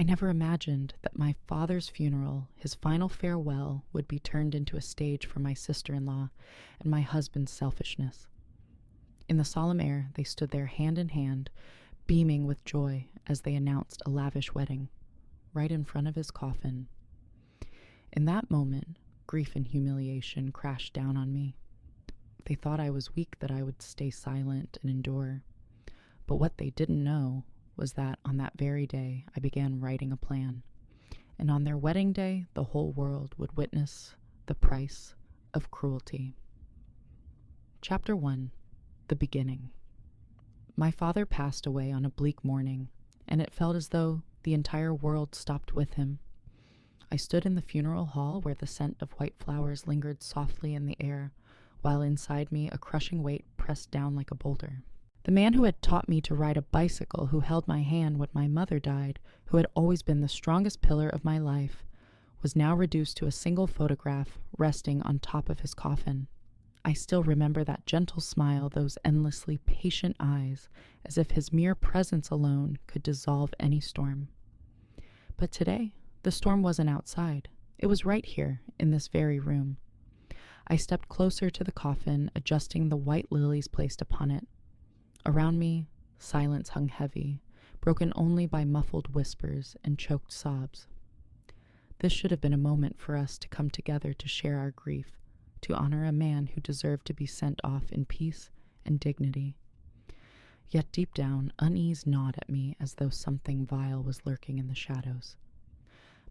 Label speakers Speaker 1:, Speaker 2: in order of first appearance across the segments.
Speaker 1: I never imagined that my father's funeral, his final farewell, would be turned into a stage for my sister-in-law and my husband's selfishness. In the solemn air, they stood there hand in hand, beaming with joy as they announced a lavish wedding, right in front of his coffin. In that moment, grief and humiliation crashed down on me. They thought I was weak, that I would stay silent and endure. But what they didn't know was that on that very day, I began writing a plan. And on their wedding day, the whole world would witness the price of cruelty. Chapter 1. The Beginning. My father passed away on a bleak morning, and it felt as though the entire world stopped with him. I stood in the funeral hall where the scent of white flowers lingered softly in the air, while inside me a crushing weight pressed down like a boulder. The man who had taught me to ride a bicycle, who held my hand when my mother died, who had always been the strongest pillar of my life, was now reduced to a single photograph resting on top of his coffin. I still remember that gentle smile, those endlessly patient eyes, as if his mere presence alone could dissolve any storm. But today, the storm wasn't outside. It was right here, in this very room. I stepped closer to the coffin, adjusting the white lilies placed upon it. Around me, silence hung heavy, broken only by muffled whispers and choked sobs. This should have been a moment for us to come together to share our grief, to honor a man who deserved to be sent off in peace and dignity. Yet deep down, unease gnawed at me as though something vile was lurking in the shadows.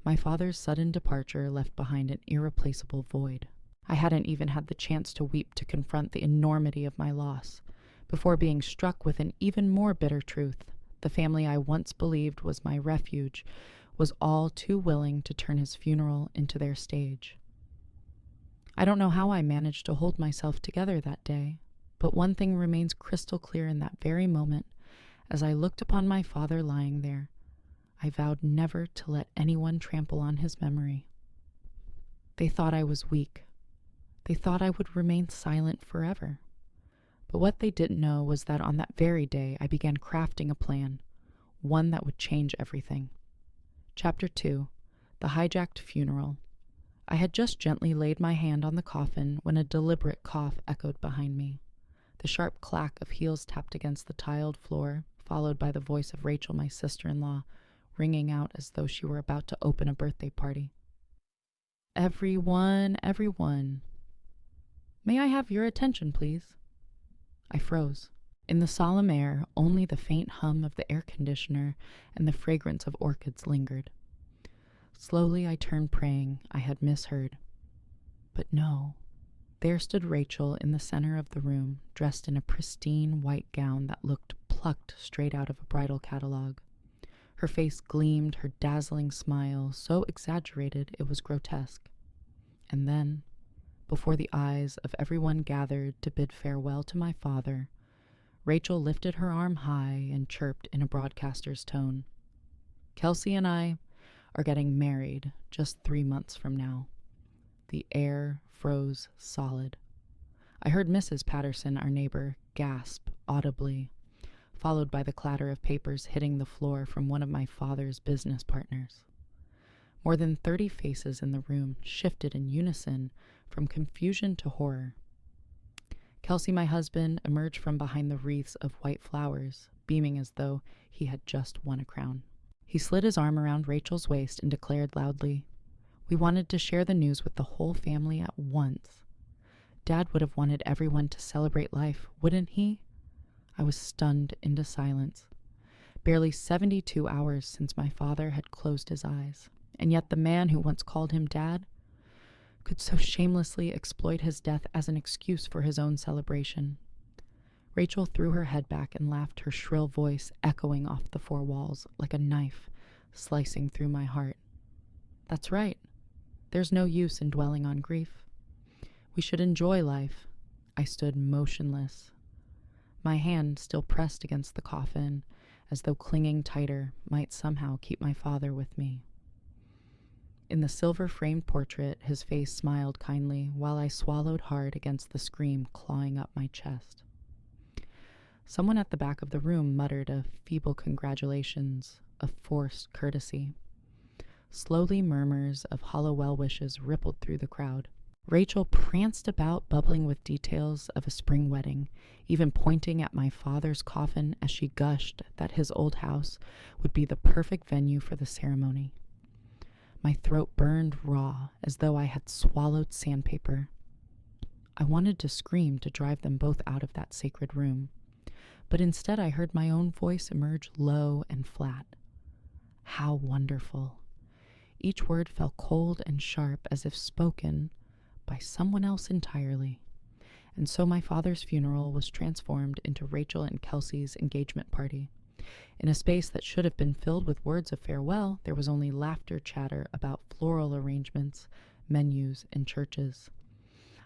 Speaker 1: My father's sudden departure left behind an irreplaceable void. I hadn't even had the chance to weep to confront the enormity of my loss, before being struck with an even more bitter truth. The family I once believed was my refuge was all too willing to turn his funeral into their stage. I don't know how I managed to hold myself together that day, but one thing remains crystal clear in that very moment. As I looked upon my father lying there, I vowed never to let anyone trample on his memory. They thought I was weak. They thought I would remain silent forever. But what they didn't know was that on that very day I began crafting a plan, one that would change everything. Chapter 2. The Hijacked Funeral. I had just gently laid my hand on the coffin when a deliberate cough echoed behind me. The sharp clack of heels tapped against the tiled floor, followed by the voice of Rachel, my sister-in-law, ringing out as though she were about to open a birthday party. Everyone. May I have your attention, please? I froze. In the solemn air, only the faint hum of the air conditioner and the fragrance of orchids lingered. Slowly I turned, praying I had misheard. But no. There stood Rachel in the center of the room, dressed in a pristine white gown that looked plucked straight out of a bridal catalog. Her face gleamed, her dazzling smile so exaggerated it was grotesque. And then, before the eyes of everyone gathered to bid farewell to my father, Rachel lifted her arm high and chirped in a broadcaster's tone. Kelsey and I are getting married just 3 months from now. The air froze solid. I heard Mrs. Patterson, our neighbor, gasp audibly, followed by the clatter of papers hitting the floor from one of my father's business partners. More than 30 faces in the room shifted in unison from confusion to horror. Kelsey, my husband, emerged from behind the wreaths of white flowers, beaming as though he had just won a crown. He slid his arm around Rachel's waist and declared loudly, "We wanted to share the news with the whole family at once. Dad would have wanted everyone to celebrate life, wouldn't he?" I was stunned into silence. Barely 72 hours since my father had closed his eyes, and yet the man who once called him Dad could so shamelessly exploit his death as an excuse for his own celebration. Rachel threw her head back and laughed, her shrill voice echoing off the four walls like a knife slicing through my heart. That's right. There's no use in dwelling on grief. We should enjoy life. I stood motionless, my hand still pressed against the coffin, as though clinging tighter might somehow keep my father with me. In the silver-framed portrait, his face smiled kindly, while I swallowed hard against the scream clawing up my chest. Someone at the back of the room muttered a feeble congratulations, of forced courtesy. Slowly, murmurs of hollow well wishes rippled through the crowd. Rachel pranced about, bubbling with details of a spring wedding, even pointing at my father's coffin as she gushed that his old house would be the perfect venue for the ceremony. My throat burned raw, as though I had swallowed sandpaper. I wanted to scream to drive them both out of that sacred room, but instead I heard my own voice emerge low and flat. How wonderful! Each word fell cold and sharp, as if spoken by someone else entirely. And so my father's funeral was transformed into Rachel and Kelsey's engagement party. In a space that should have been filled with words of farewell, there was only laughter chatter about floral arrangements, menus, and churches.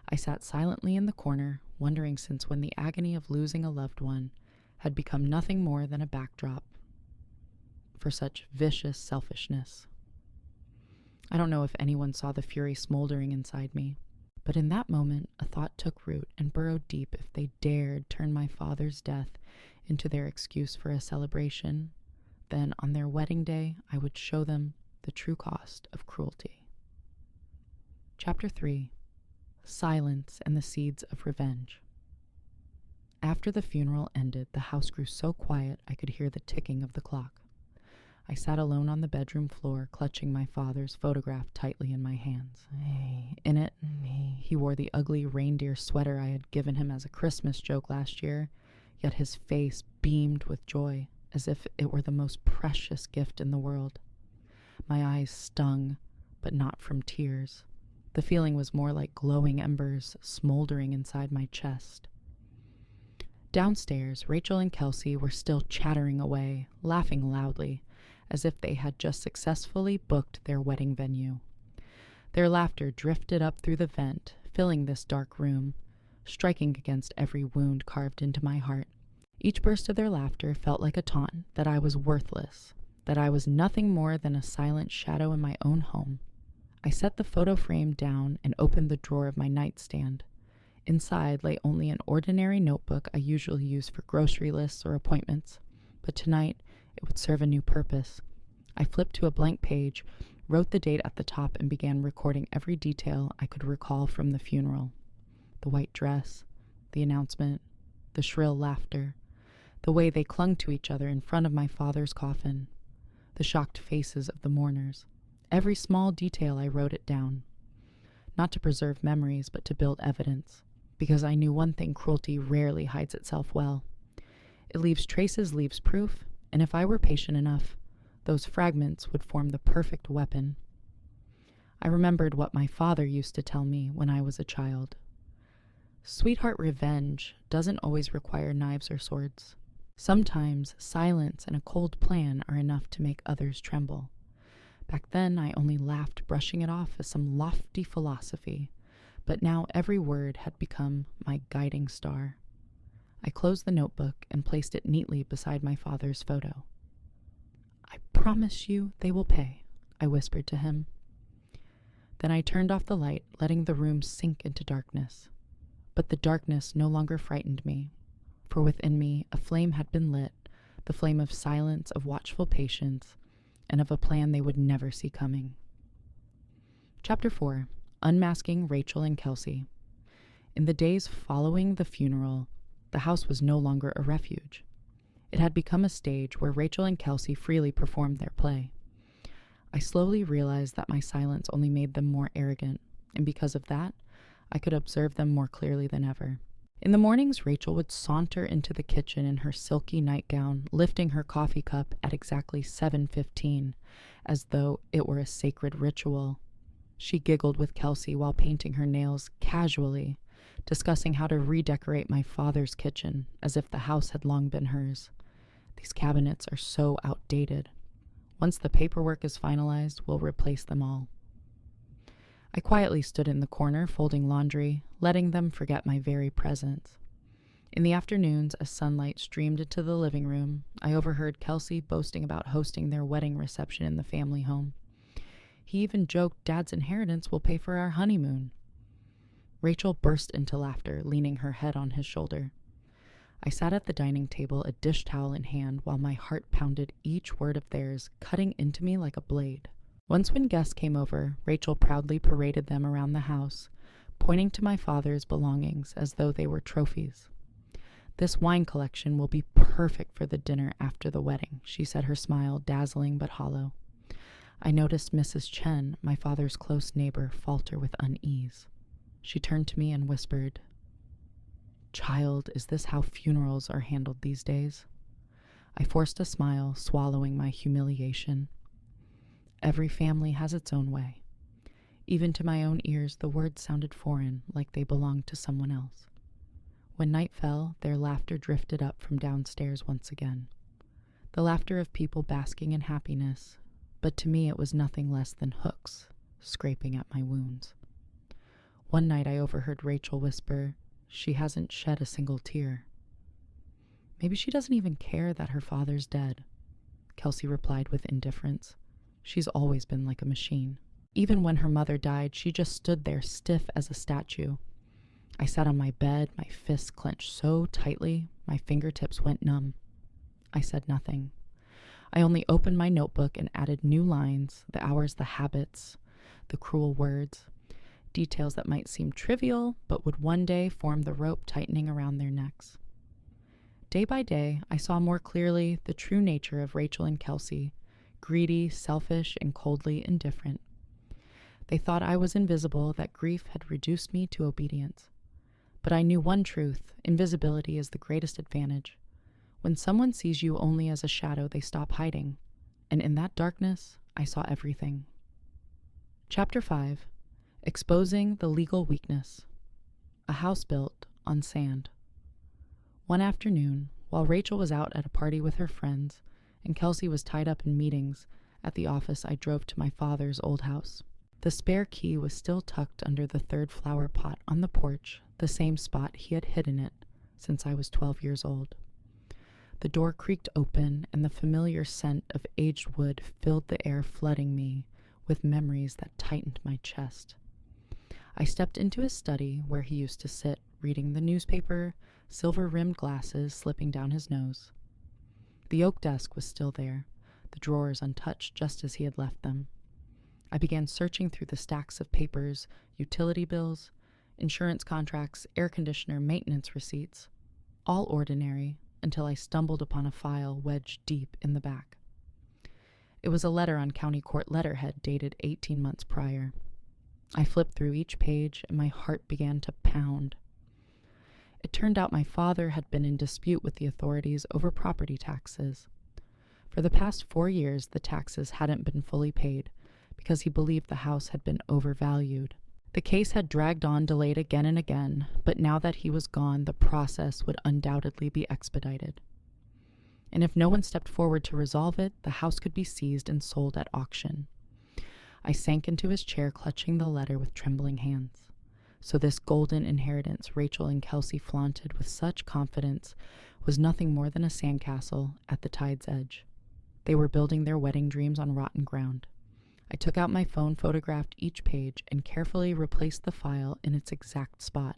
Speaker 1: I sat silently in the corner, wondering since when the agony of losing a loved one had become nothing more than a backdrop for such vicious selfishness. I don't know if anyone saw the fury smoldering inside me, but in that moment a thought took root and burrowed deep. If they dared turn my father's death into their excuse for a celebration, then on their wedding day I would show them the true cost of cruelty. Chapter 3. Silence and the Seeds of Revenge. After the funeral ended, the house grew so quiet I could hear the ticking of the clock. I sat alone on the bedroom floor, clutching my father's photograph tightly in my hands. In it, he wore the ugly reindeer sweater I had given him as a Christmas joke last year, yet his face beamed with joy, as if it were the most precious gift in the world. My eyes stung, but not from tears. The feeling was more like glowing embers smoldering inside my chest. Downstairs, Rachel and Kelsey were still chattering away, laughing loudly, as if they had just successfully booked their wedding venue. Their laughter drifted up through the vent, filling this dark room, striking against every wound carved into my heart. Each burst of their laughter felt like a taunt that I was worthless, that I was nothing more than a silent shadow in my own home. I set the photo frame down and opened the drawer of my nightstand. Inside lay only an ordinary notebook I usually use for grocery lists or appointments, but tonight it would serve a new purpose. I flipped to a blank page, wrote the date at the top, and began recording every detail I could recall from the funeral. The white dress, the announcement, the shrill laughter, the way they clung to each other in front of my father's coffin, the shocked faces of the mourners. Every small detail I wrote it down, not to preserve memories, but to build evidence, because I knew one thing: cruelty rarely hides itself well. It leaves traces, leaves proof, and if I were patient enough, those fragments would form the perfect weapon. I remembered what my father used to tell me when I was a child. Sweetheart, revenge doesn't always require knives or swords. Sometimes silence and a cold plan are enough to make others tremble. Back then, I only laughed, brushing it off as some lofty philosophy, but now every word had become my guiding star. I closed the notebook and placed it neatly beside my father's photo. "I promise you they will pay," I whispered to him. Then I turned off the light, letting the room sink into darkness. But the darkness no longer frightened me, for within me a flame had been lit, the flame of silence, of watchful patience, and of a plan they would never see coming. Chapter 4. Unmasking Rachel and Kelsey. In the days following the funeral, the house was no longer a refuge. It had become a stage where Rachel and Kelsey freely performed their play. I slowly realized that my silence only made them more arrogant, and because of that, I could observe them more clearly than ever. In the mornings, Rachel would saunter into the kitchen in her silky nightgown, lifting her coffee cup at exactly 7:15, as though it were a sacred ritual. She giggled with Kelsey while painting her nails casually, discussing how to redecorate my father's kitchen, as if the house had long been hers. These cabinets are so outdated. Once the paperwork is finalized, we'll replace them all. I quietly stood in the corner, folding laundry, letting them forget my very presence. In the afternoons, as sunlight streamed into the living room, I overheard Kelsey boasting about hosting their wedding reception in the family home. He even joked Dad's inheritance will pay for our honeymoon. Rachel burst into laughter, leaning her head on his shoulder. I sat at the dining table, a dish towel in hand, while my heart pounded each word of theirs, cutting into me like a blade. Once when guests came over, Rachel proudly paraded them around the house, pointing to my father's belongings as though they were trophies. "This wine collection will be perfect for the dinner after the wedding," she said, her smile dazzling but hollow. I noticed Mrs. Chen, my father's close neighbor, falter with unease. She turned to me and whispered, "Child, is this how funerals are handled these days?" I forced a smile, swallowing my humiliation. Every family has its own way. Even to my own ears, the words sounded foreign, like they belonged to someone else. When night fell, their laughter drifted up from downstairs once again. The laughter of people basking in happiness, but to me it was nothing less than hooks scraping at my wounds. One night I overheard Rachel whisper, "She hasn't shed a single tear." "Maybe she doesn't even care that her father's dead," Kelsey replied with indifference. "She's always been like a machine. Even when her mother died, she just stood there stiff as a statue." I sat on my bed, my fists clenched so tightly, my fingertips went numb. I said nothing. I only opened my notebook and added new lines, the hours, the habits, the cruel words, details that might seem trivial, but would one day form the rope tightening around their necks. Day by day, I saw more clearly the true nature of Rachel and Kelsey, greedy, selfish, and coldly indifferent. They thought I was invisible, that grief had reduced me to obedience. But I knew one truth: invisibility is the greatest advantage. When someone sees you only as a shadow, they stop hiding. And in that darkness, I saw everything. Chapter 5. Exposing the Legal Weakness. A house built on sand. One afternoon, while Rachel was out at a party with her friends, and Kelsey was tied up in meetings at the office, I drove to my father's old house. The spare key was still tucked under the third flower pot on the porch, the same spot he had hidden it since I was 12 years old. The door creaked open, and the familiar scent of aged wood filled the air, flooding me with memories that tightened my chest. I stepped into his study, where he used to sit, reading the newspaper, silver-rimmed glasses slipping down his nose. The oak desk was still there, the drawers untouched just as he had left them. I began searching through the stacks of papers, utility bills, insurance contracts, air conditioner maintenance receipts, all ordinary, until I stumbled upon a file wedged deep in the back. It was a letter on county court letterhead dated 18 months prior. I flipped through each page, and my heart began to pound. It turned out my father had been in dispute with the authorities over property taxes. For the past 4 years, the taxes hadn't been fully paid because he believed the house had been overvalued. The case had dragged on, delayed again and again, but now that he was gone, the process would undoubtedly be expedited. And if no one stepped forward to resolve it, the house could be seized and sold at auction. I sank into his chair, clutching the letter with trembling hands. So this golden inheritance Rachel and Kelsey flaunted with such confidence was nothing more than a sandcastle at the tide's edge. They were building their wedding dreams on rotten ground. I took out my phone, photographed each page, and carefully replaced the file in its exact spot.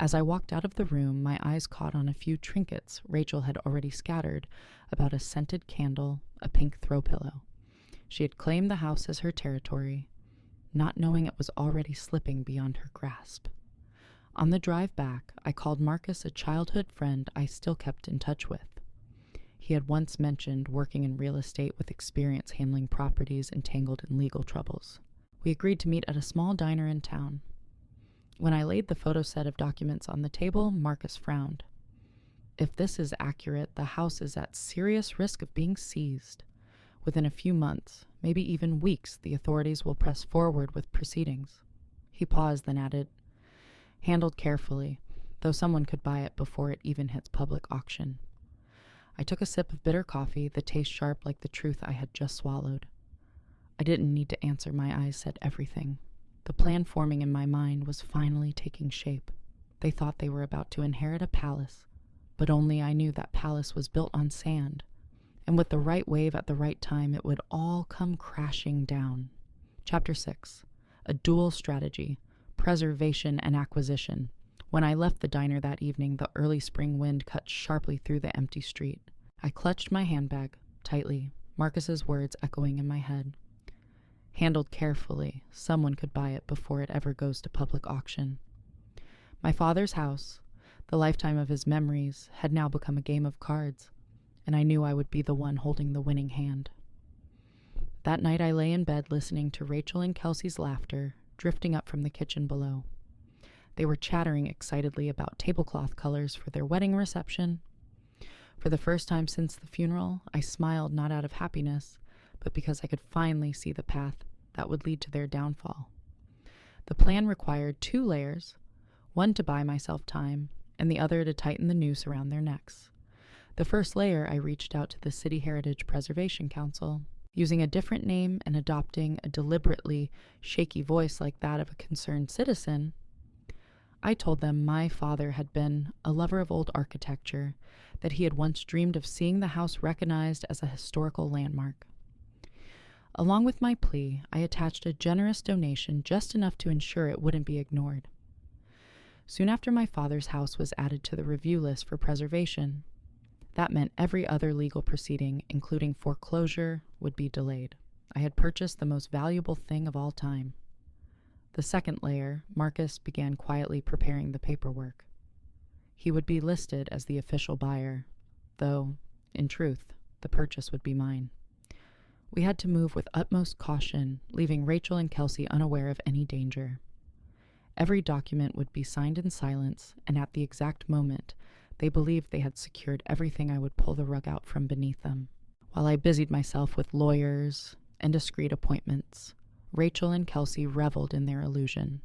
Speaker 1: As I walked out of the room, my eyes caught on a few trinkets Rachel had already scattered about a scented candle, a pink throw pillow. She had claimed the house as her territory, not knowing it was already slipping beyond her grasp. On the drive back, I called Marcus, a childhood friend I still kept in touch with. He had once mentioned working in real estate with experience handling properties entangled in legal troubles. We agreed to meet at a small diner in town. When I laid the photo set of documents on the table, Marcus frowned. "If this is accurate, the house is at serious risk of being seized. Within a few months, maybe even weeks, the authorities will press forward with proceedings." He paused, then added, "Handled carefully, though someone could buy it before it even hits public auction." I took a sip of bitter coffee, the taste sharp like the truth I had just swallowed. I didn't need to answer. My eyes said everything. The plan forming in my mind was finally taking shape. They thought they were about to inherit a palace, but only I knew that palace was built on sand, and with the right wave at the right time, it would all come crashing down. Chapter 6. A dual strategy, preservation and acquisition. When I left the diner that evening, the early spring wind cut sharply through the empty street. I clutched my handbag tightly, Marcus's words echoing in my head. Handled carefully, someone could buy it before it ever goes to public auction. My father's house, the lifetime of his memories, had now become a game of cards, and I knew I would be the one holding the winning hand. That night I lay in bed listening to Rachel and Kelsey's laughter drifting up from the kitchen below. They were chattering excitedly about tablecloth colors for their wedding reception. For the first time since the funeral, I smiled not out of happiness, but because I could finally see the path that would lead to their downfall. The plan required 2 layers, one to buy myself time, and the other to tighten the noose around their necks. The first layer, I reached out to the City Heritage Preservation Council. Using a different name and adopting a deliberately shaky voice like that of a concerned citizen, I told them my father had been a lover of old architecture, that he had once dreamed of seeing the house recognized as a historical landmark. Along with my plea, I attached a generous donation just enough to ensure it wouldn't be ignored. Soon after my father's house was added to the review list for preservation, that meant every other legal proceeding, including foreclosure, would be delayed. I had purchased the most valuable thing of all time. The second layer, Marcus began quietly preparing the paperwork. He would be listed as the official buyer, though, in truth, the purchase would be mine. We had to move with utmost caution, leaving Rachel and Kelsey unaware of any danger. Every document would be signed in silence, and at the exact moment, they believed they had secured everything, I would pull the rug out from beneath them. While I busied myself with lawyers and discreet appointments, Rachel and Kelsey reveled in their illusion.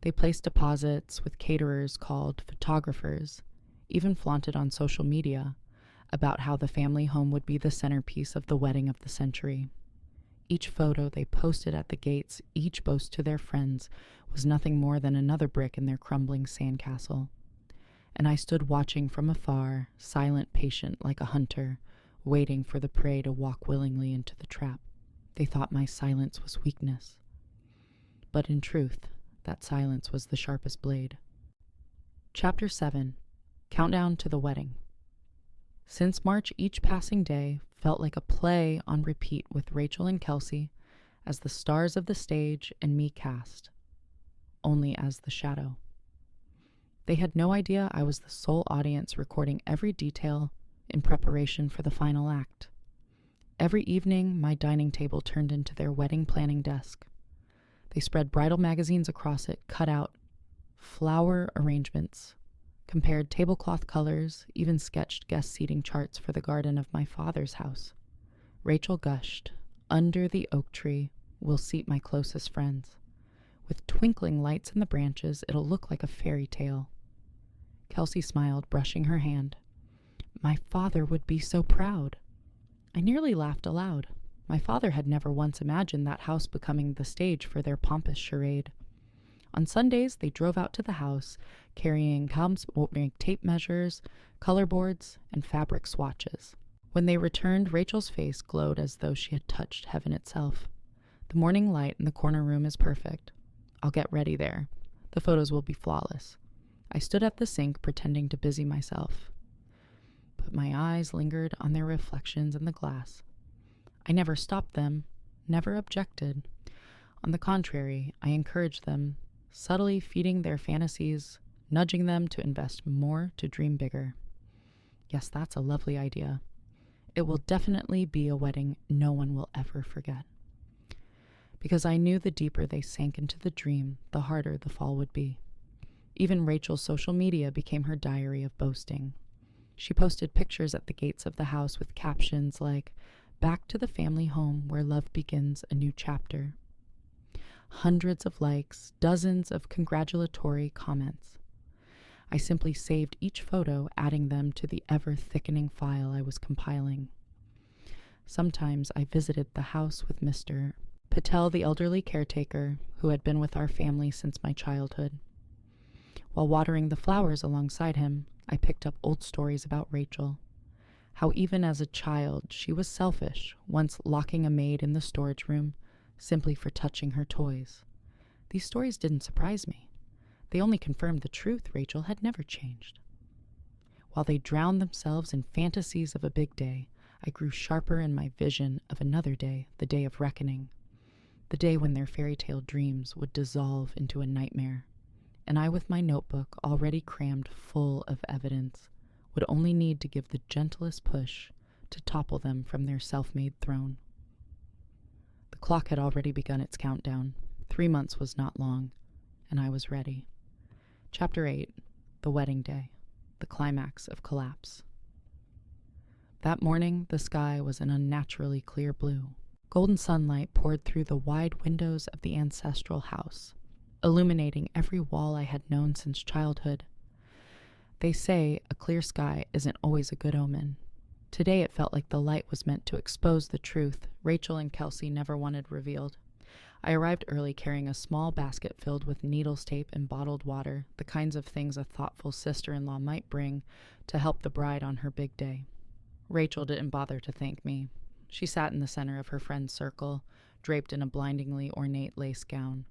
Speaker 1: They placed deposits with caterers called photographers, even flaunted on social media about how the family home would be the centerpiece of the wedding of the century. Each photo they posted at the gates, each boast to their friends, was nothing more than another brick in their crumbling sandcastle. And I stood watching from afar, silent, patient, like a hunter, waiting for the prey to walk willingly into the trap. They thought my silence was weakness. But in truth, that silence was the sharpest blade. Chapter 7. Countdown to the Wedding. Since March, each passing day felt like a play on repeat with Rachel and Kelsey as the stars of the stage and me cast, only as the shadow. They had no idea I was the sole audience recording every detail in preparation for the final act. Every evening, my dining table turned into their wedding planning desk. They spread bridal magazines across it, cut out flower arrangements, compared tablecloth colors, even sketched guest seating charts for the garden of my father's house. Rachel gushed, "Under the oak tree will seat my closest friends. With twinkling lights in the branches, it'll look like a fairy tale." Kelsey smiled, brushing her hand. "My father would be so proud." I nearly laughed aloud. My father had never once imagined that house becoming the stage for their pompous charade. On Sundays, they drove out to the house, carrying tape measures, color boards, and fabric swatches. When they returned, Rachel's face glowed as though she had touched heaven itself. "The morning light in the corner room is perfect. I'll get ready there. The photos will be flawless." I stood at the sink, pretending to busy myself, but my eyes lingered on their reflections in the glass. I never stopped them, never objected. On the contrary, I encouraged them, subtly feeding their fantasies, nudging them to invest more, to dream bigger. Yes, that's a lovely idea. It will definitely be a wedding no one will ever forget. Because I knew the deeper they sank into the dream, the harder the fall would be. Even Rachel's social media became her diary of boasting. She posted pictures at the gates of the house with captions like, "Back to the family home where love begins a new chapter." Hundreds of likes, dozens of congratulatory comments. I simply saved each photo, adding them to the ever-thickening file I was compiling. Sometimes I visited the house with Mr. Patel, the elderly caretaker, who had been with our family since my childhood. While watering the flowers alongside him, I picked up old stories about Rachel. How even as a child, she was selfish, once locking a maid in the storage room simply for touching her toys. These stories didn't surprise me. They only confirmed the truth. Rachel had never changed. While they drowned themselves in fantasies of a big day, I grew sharper in my vision of another day, the day of reckoning, the day when their fairy tale dreams would dissolve into a nightmare, and I, with my notebook already crammed full of evidence, would only need to give the gentlest push to topple them from their self-made throne. The clock had already begun its countdown. 3 months was not long, and I was ready. Chapter 8, The Wedding Day, the climax of collapse. That morning, the sky was an unnaturally clear blue. Golden sunlight poured through the wide windows of the ancestral house, illuminating every wall I had known since childhood. They say a clear sky isn't always a good omen. Today it felt like the light was meant to expose the truth Rachel and Kelsey never wanted revealed. I arrived early carrying a small basket filled with needles, tape, and bottled water, the kinds of things a thoughtful sister-in-law might bring to help the bride on her big day. Rachel didn't bother to thank me. She sat in the center of her friend's circle, draped in a blindingly ornate lace gown.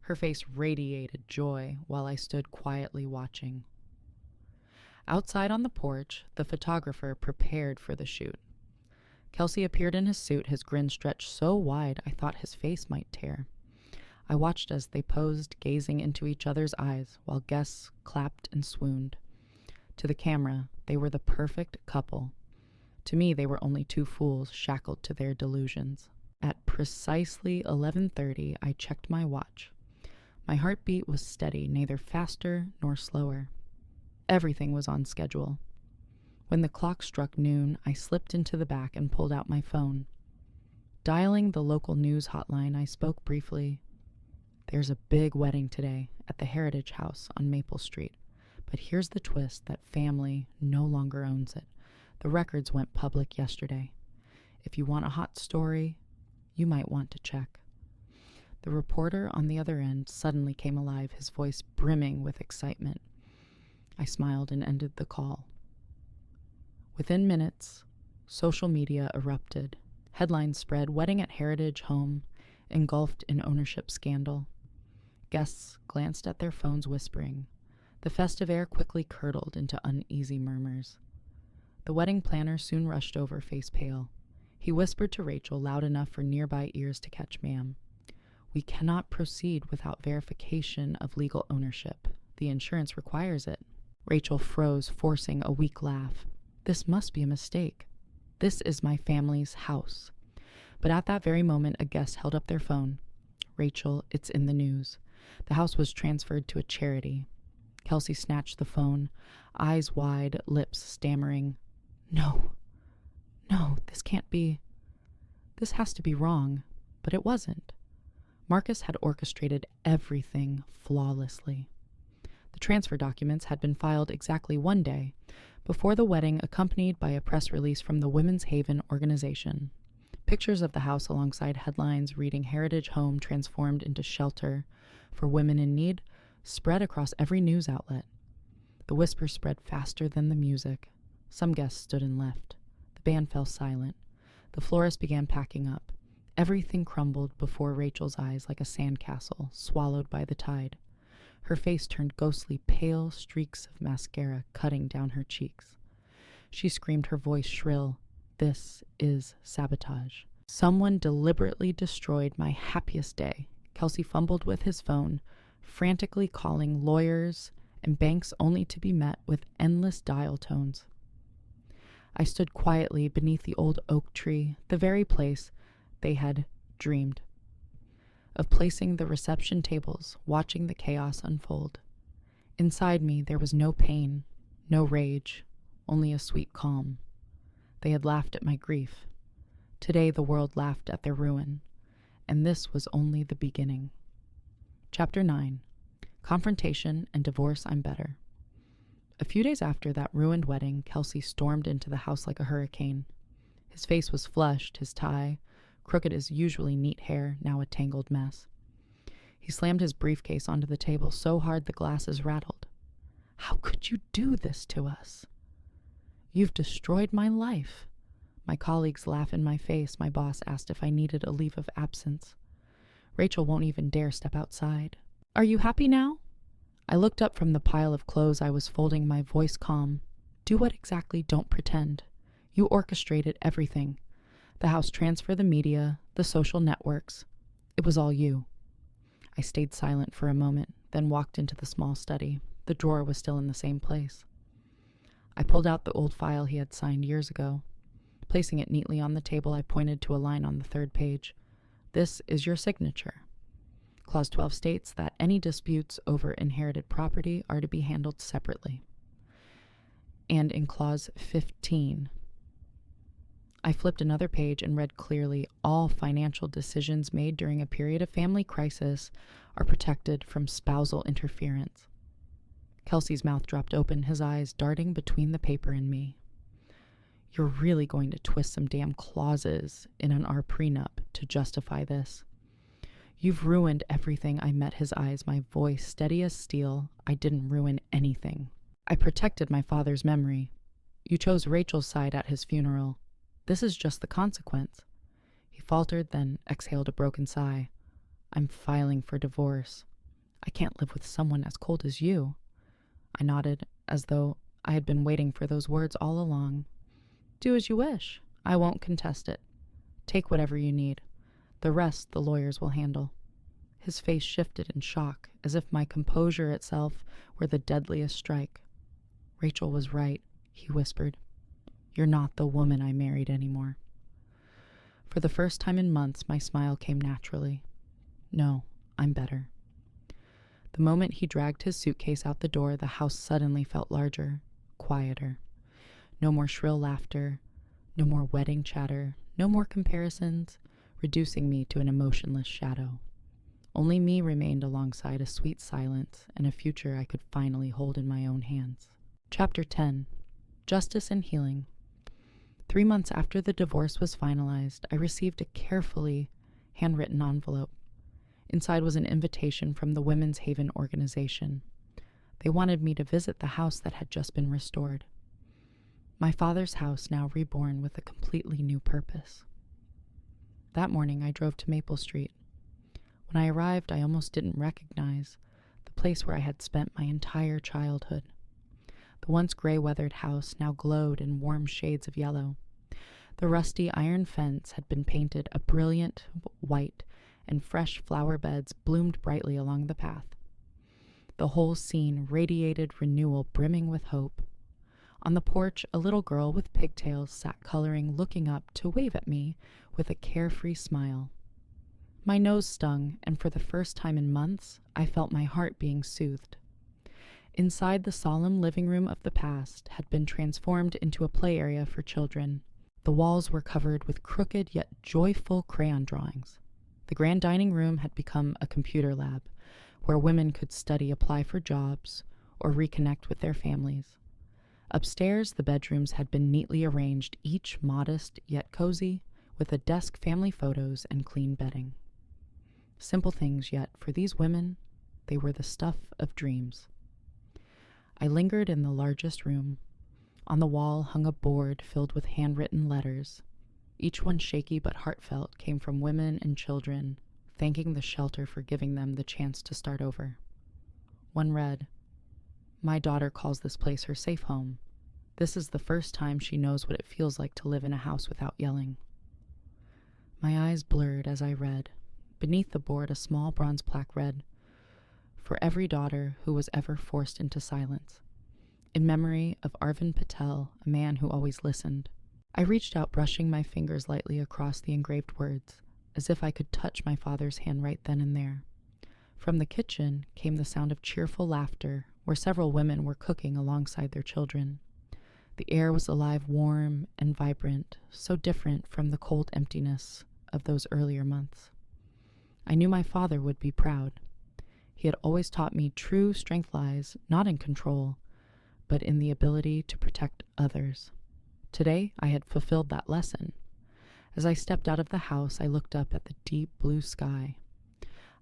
Speaker 1: Her face radiated joy while I stood quietly watching. Outside on the porch, the photographer prepared for the shoot. Kelsey appeared in his suit, his grin stretched so wide I thought his face might tear. I watched as they posed, gazing into each other's eyes, while guests clapped and swooned. To the camera, they were the perfect couple. To me, they were only two fools shackled to their delusions. At precisely 11:30, I checked my watch. My heartbeat was steady, neither faster nor slower. Everything was on schedule. When the clock struck noon, I slipped into the back and pulled out my phone. Dialing the local news hotline, I spoke briefly. There's a big wedding today at the Heritage House on Maple Street. But here's the twist: that family no longer owns it. The records went public yesterday. If you want a hot story, you might want to check. The reporter on the other end suddenly came alive, his voice brimming with excitement. I smiled and ended the call. Within minutes, social media erupted. Headlines spread: wedding at Heritage Home, engulfed in ownership scandal. Guests glanced at their phones, whispering. The festive air quickly curdled into uneasy murmurs. The wedding planner soon rushed over, face pale. He whispered to Rachel, loud enough for nearby ears to catch. "Ma'am, we cannot proceed without verification of legal ownership. The insurance requires it." Rachel froze, forcing a weak laugh. This must be a mistake. This is my family's house. But at that very moment, a guest held up their phone. "Rachel, it's in the news. The house was transferred to a charity." Kelsey snatched the phone, eyes wide, lips stammering. No, this can't be. This has to be wrong." But it wasn't. Marcus had orchestrated everything flawlessly. The transfer documents had been filed exactly 1 day before the wedding, accompanied by a press release from the Women's Haven organization. Pictures of the house alongside headlines reading "Heritage Home transformed into shelter for women in need" spread across every news outlet. The whisper spread faster than the music. Some guests stood and left. The band fell silent. The florist began packing up. Everything crumbled before Rachel's eyes like a sandcastle swallowed by the tide. Her face turned ghostly, pale streaks of mascara cutting down her cheeks. She screamed, her voice shrill. "This is sabotage. Someone deliberately destroyed my happiest day." Kelsey fumbled with his phone, frantically calling lawyers and banks, only to be met with endless dial tones. I stood quietly beneath the old oak tree, the very place they had dreamed of placing the reception tables, watching the chaos unfold. Inside me, there was no pain, no rage, only a sweet calm. They had laughed at my grief. Today, the world laughed at their ruin, and this was only the beginning. Chapter 9. Confrontation and Divorce I'm Better. A few days after that ruined wedding, Kelsey stormed into the house like a hurricane. His face was flushed, his tie, crooked as usually neat hair, now a tangled mess. He slammed his briefcase onto the table so hard the glasses rattled. "How could you do this to us?" "You've destroyed my life." My colleagues laugh in my face. My boss asked if I needed a leave of absence. Rachel won't even dare step outside. "Are you happy now?" I looked up from the pile of clothes I was folding, my voice calm. Do what exactly? Don't pretend. You orchestrated everything. The house transfer, the media, the social networks. It was all you. I stayed silent for a moment, then walked into the small study. The drawer was still in the same place. I pulled out the old file he had signed years ago. Placing it neatly on the table, I pointed to a line on the third page. This is your signature. Clause 12 states that any disputes over inherited property are to be handled separately. And in Clause 15, I flipped another page and read clearly, all financial decisions made during a period of family crisis are protected from spousal interference. Kelsey's mouth dropped open, his eyes darting between the paper and me. You're really going to twist some damn clauses in our prenup to justify this. You've ruined everything. I met his eyes, my voice steady as steel. I didn't ruin anything. I protected my father's memory. You chose Rachel's side at his funeral. This is just the consequence. He faltered, then exhaled a broken sigh. I'm filing for divorce. I can't live with someone as cold as you. I nodded, as though I had been waiting for those words all along. Do as you wish. I won't contest it. Take whatever you need. The rest the lawyers will handle. His face shifted in shock, as if my composure itself were the deadliest strike. Rachel was right, he whispered. You're not the woman I married anymore. For the first time in months, my smile came naturally. No, I'm better. The moment he dragged his suitcase out the door, the house suddenly felt larger, quieter. No more shrill laughter, no more wedding chatter, no more comparisons, reducing me to an emotionless shadow. Only me remained alongside a sweet silence and a future I could finally hold in my own hands. Chapter 10. Justice and Healing. 3 months after the divorce was finalized, I received a carefully handwritten envelope. Inside was an invitation from the Women's Haven organization. They wanted me to visit the house that had just been restored. My father's house now reborn with a completely new purpose. That morning I drove to Maple Street. When I arrived, I almost didn't recognize the place where I had spent my entire childhood. The once gray-weathered house now glowed in warm shades of yellow. The rusty iron fence had been painted a brilliant white, and fresh flower beds bloomed brightly along the path. The whole scene radiated renewal, brimming with hope. On the porch, a little girl with pigtails sat coloring, looking up to wave at me with a carefree smile. My nose stung, and for the first time in months, I felt my heart being soothed. Inside, the solemn living room of the past had been transformed into a play area for children. The walls were covered with crooked yet joyful crayon drawings. The grand dining room had become a computer lab, where women could study, apply for jobs, or reconnect with their families. Upstairs, the bedrooms had been neatly arranged, each modest yet cozy, with a desk, family photos, and clean bedding. Simple things, yet for these women, they were the stuff of dreams. I lingered in the largest room. On the wall hung a board filled with handwritten letters. Each one shaky but heartfelt, came from women and children, thanking the shelter for giving them the chance to start over. One read, "My daughter calls this place her safe home. This is the first time she knows what it feels like to live in a house without yelling." My eyes blurred as I read. Beneath the board, a small bronze plaque read, "For every daughter who was ever forced into silence. In memory of Arvind Patel, a man who always listened." I reached out, brushing my fingers lightly across the engraved words, as if I could touch my father's hand right then and there. From the kitchen came the sound of cheerful laughter, where several women were cooking alongside their children. The air was alive, warm, and vibrant, so different from the cold emptiness of those earlier months. I knew my father would be proud. He had always taught me true strength lies not in control, but in the ability to protect others. Today, I had fulfilled that lesson. As I stepped out of the house, I looked up at the deep blue sky.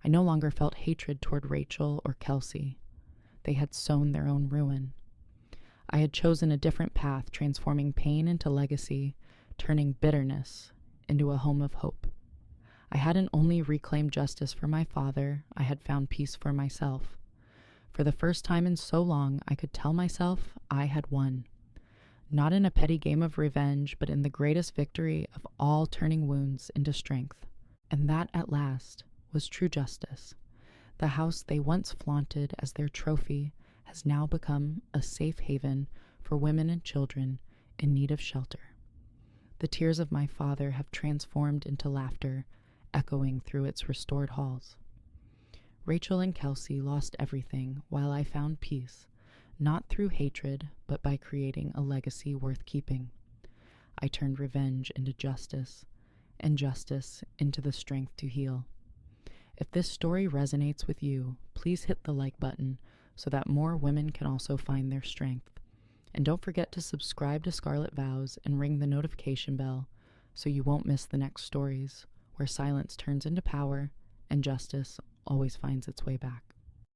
Speaker 1: I no longer felt hatred toward Rachel or Kelsey. They had sown their own ruin. I had chosen a different path, transforming pain into legacy, turning bitterness into a home of hope. I hadn't only reclaimed justice for my father, I had found peace for myself. For the first time in so long, I could tell myself I had won. Not in a petty game of revenge, but in the greatest victory of all, turning wounds into strength. And that, at last, was true justice. The house they once flaunted as their trophy has now become a safe haven for women and children in need of shelter. The tears of my father have transformed into laughter, echoing through its restored halls. Rachel and Kelsey lost everything while I found peace, not through hatred, but by creating a legacy worth keeping. I turned revenge into justice, and justice into the strength to heal. If this story resonates with you, please hit the like button so that more women can also find their strength. And don't forget to subscribe to Scarlet Vows and ring the notification bell so you won't miss the next stories where silence turns into power and justice always finds its way back.